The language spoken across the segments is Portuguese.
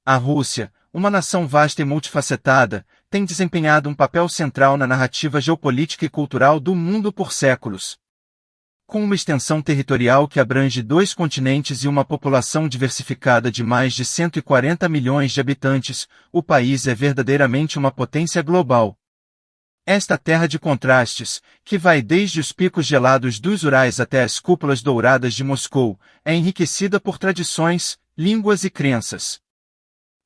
A Rússia, uma nação vasta e multifacetada, tem desempenhado um papel central na narrativa geopolítica e cultural do mundo por séculos. Com uma extensão territorial que abrange 2 continentes e uma população diversificada de mais de 140 milhões de habitantes, o país é verdadeiramente uma potência global. Esta terra de contrastes, que vai desde os picos gelados dos Urais até as cúpulas douradas de Moscou, é enriquecida por tradições, línguas e crenças.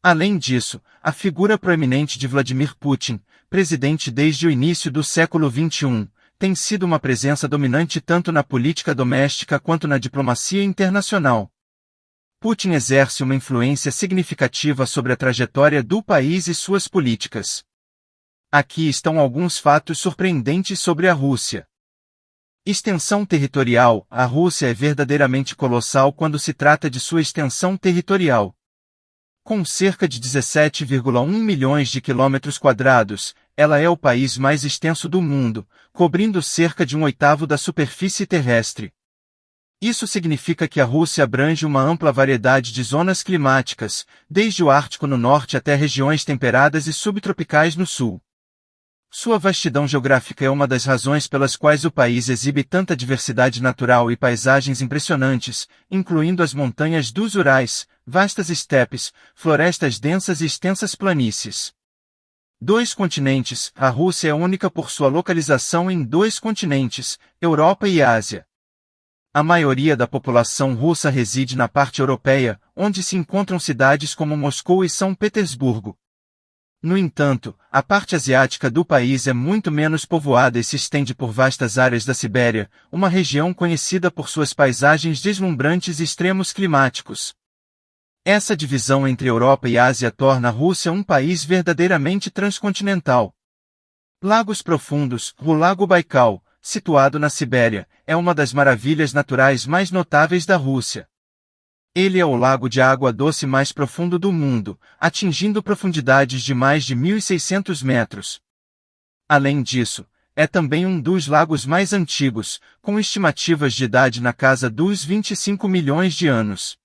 Além disso, a figura proeminente de Vladimir Putin, presidente desde o início do século XXI, tem sido uma presença dominante tanto na política doméstica quanto na diplomacia internacional. Putin exerce uma influência significativa sobre a trajetória do país e suas políticas. Aqui estão alguns fatos surpreendentes sobre a Rússia. Extensão territorial. A Rússia é verdadeiramente colossal quando se trata de sua extensão territorial. Com cerca de 17,1 milhões de quilômetros quadrados, ela é o país mais extenso do mundo, cobrindo cerca de 1/8 da superfície terrestre. Isso significa que a Rússia abrange uma ampla variedade de zonas climáticas, desde o Ártico no norte até regiões temperadas e subtropicais no sul. Sua vastidão geográfica é uma das razões pelas quais o país exibe tanta diversidade natural e paisagens impressionantes, incluindo as montanhas dos Urais, vastas estepes, florestas densas e extensas planícies. 2 continentes. A Rússia é única por sua localização em 2 continentes, Europa e Ásia. A maioria da população russa reside na parte europeia, onde se encontram cidades como Moscou e São Petersburgo. No entanto, a parte asiática do país é muito menos povoada e se estende por vastas áreas da Sibéria, uma região conhecida por suas paisagens deslumbrantes e extremos climáticos. Essa divisão entre Europa e Ásia torna a Rússia um país verdadeiramente transcontinental. Lagos profundos. O Lago Baikal, situado na Sibéria, é uma das maravilhas naturais mais notáveis da Rússia. Ele é o lago de água doce mais profundo do mundo, atingindo profundidades de mais de 1.600 metros. Além disso, é também um dos lagos mais antigos, com estimativas de idade na casa dos 25 milhões de anos.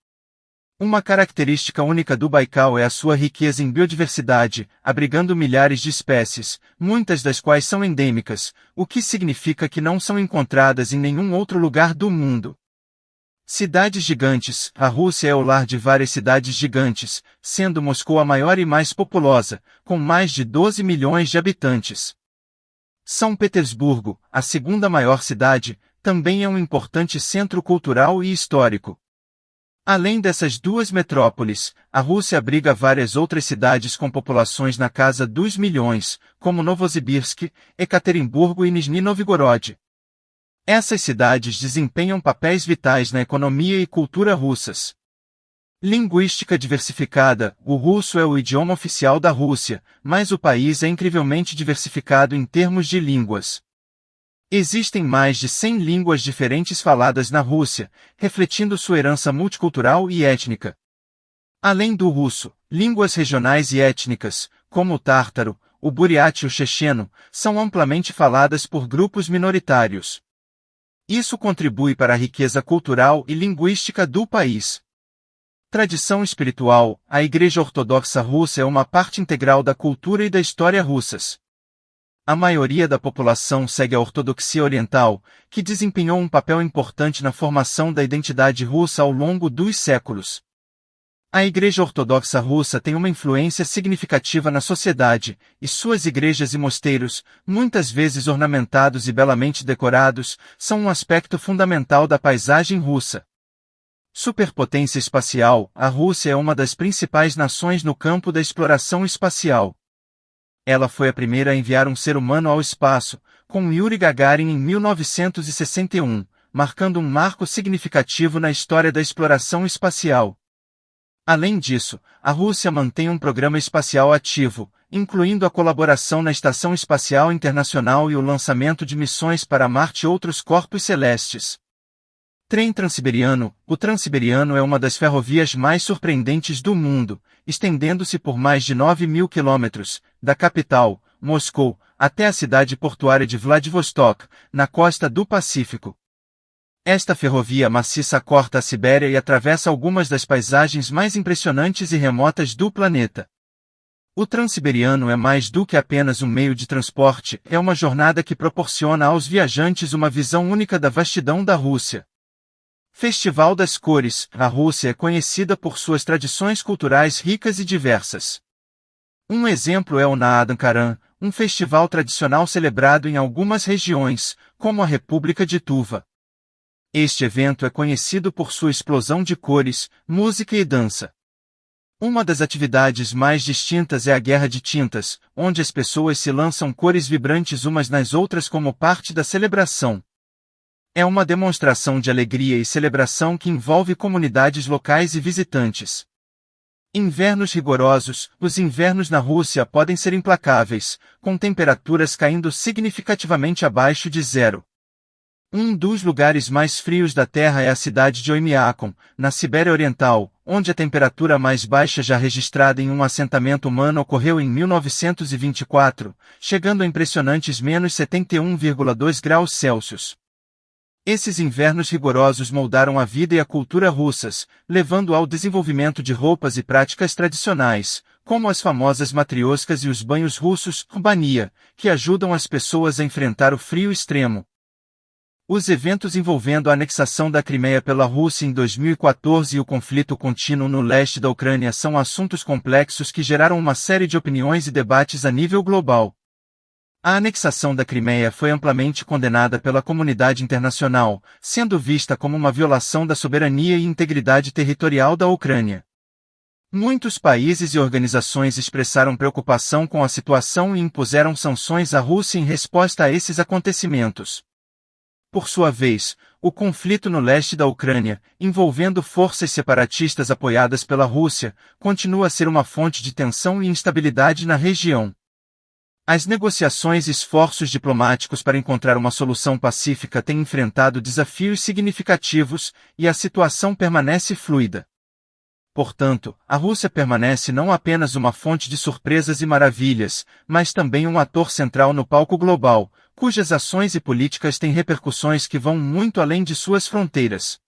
Uma característica única do Baikal é a sua riqueza em biodiversidade, abrigando milhares de espécies, muitas das quais são endêmicas, o que significa que não são encontradas em nenhum outro lugar do mundo. Cidades gigantes. A Rússia é o lar de várias cidades gigantes, sendo Moscou a maior e mais populosa, com mais de 12 milhões de habitantes. São Petersburgo, a segunda maior cidade, também é um importante centro cultural e histórico. Além dessas 2 metrópoles, a Rússia abriga várias outras cidades com populações na casa dos milhões, como Novosibirsk, Ekaterimburgo e Nizhny Novgorod. Essas cidades desempenham papéis vitais na economia e cultura russas. Linguística diversificada. O russo é o idioma oficial da Rússia, mas o país é incrivelmente diversificado em termos de línguas. Existem mais de 100 línguas diferentes faladas na Rússia, refletindo sua herança multicultural e étnica. Além do russo, línguas regionais e étnicas, como o tártaro, o buriate e o checheno, são amplamente faladas por grupos minoritários. Isso contribui para a riqueza cultural e linguística do país. Tradição espiritual. A Igreja Ortodoxa Russa é uma parte integral da cultura e da história russas. A maioria da população segue a ortodoxia oriental, que desempenhou um papel importante na formação da identidade russa ao longo dos séculos. A Igreja Ortodoxa Russa tem uma influência significativa na sociedade, e suas igrejas e mosteiros, muitas vezes ornamentados e belamente decorados, são um aspecto fundamental da paisagem russa. Superpotência espacial. A Rússia é uma das principais nações no campo da exploração espacial. Ela foi a primeira a enviar um ser humano ao espaço, com Yuri Gagarin em 1961, marcando um marco significativo na história da exploração espacial. Além disso, a Rússia mantém um programa espacial ativo, incluindo a colaboração na Estação Espacial Internacional e o lançamento de missões para Marte e outros corpos celestes. Trem Transiberiano. O Transiberiano é uma das ferrovias mais surpreendentes do mundo, estendendo-se por mais de 9.000 quilômetros, da capital, Moscou, até a cidade portuária de Vladivostok, na costa do Pacífico. Esta ferrovia maciça corta a Sibéria e atravessa algumas das paisagens mais impressionantes e remotas do planeta. O Transiberiano é mais do que apenas um meio de transporte, é uma jornada que proporciona aos viajantes uma visão única da vastidão da Rússia. Festival das Cores. A Rússia é conhecida por suas tradições culturais ricas e diversas. Um exemplo é o Naadankaran, um festival tradicional celebrado em algumas regiões, como a República de Tuva. Este evento é conhecido por sua explosão de cores, música e dança. Uma das atividades mais distintas é a Guerra de Tintas, onde as pessoas se lançam cores vibrantes umas nas outras como parte da celebração. É uma demonstração de alegria e celebração que envolve comunidades locais e visitantes. Invernos rigorosos. Os invernos na Rússia podem ser implacáveis, com temperaturas caindo significativamente abaixo de zero. Um dos lugares mais frios da Terra é a cidade de Oymyakon, na Sibéria Oriental, onde a temperatura mais baixa já registrada em um assentamento humano ocorreu em 1924, chegando a impressionantes menos 71,2 graus Celsius. Esses invernos rigorosos moldaram a vida e a cultura russas, levando ao desenvolvimento de roupas e práticas tradicionais, como as famosas matrioscas e os banhos russos, bania, que ajudam as pessoas a enfrentar o frio extremo. Os eventos envolvendo a anexação da Crimeia pela Rússia em 2014 e o conflito contínuo no leste da Ucrânia são assuntos complexos que geraram uma série de opiniões e debates a nível global. A anexação da Crimeia foi amplamente condenada pela comunidade internacional, sendo vista como uma violação da soberania e integridade territorial da Ucrânia. Muitos países e organizações expressaram preocupação com a situação e impuseram sanções à Rússia em resposta a esses acontecimentos. Por sua vez, o conflito no leste da Ucrânia, envolvendo forças separatistas apoiadas pela Rússia, continua a ser uma fonte de tensão e instabilidade na região. As negociações e esforços diplomáticos para encontrar uma solução pacífica têm enfrentado desafios significativos, e a situação permanece fluida. Portanto, a Rússia permanece não apenas uma fonte de surpresas e maravilhas, mas também um ator central no palco global, cujas ações e políticas têm repercussões que vão muito além de suas fronteiras.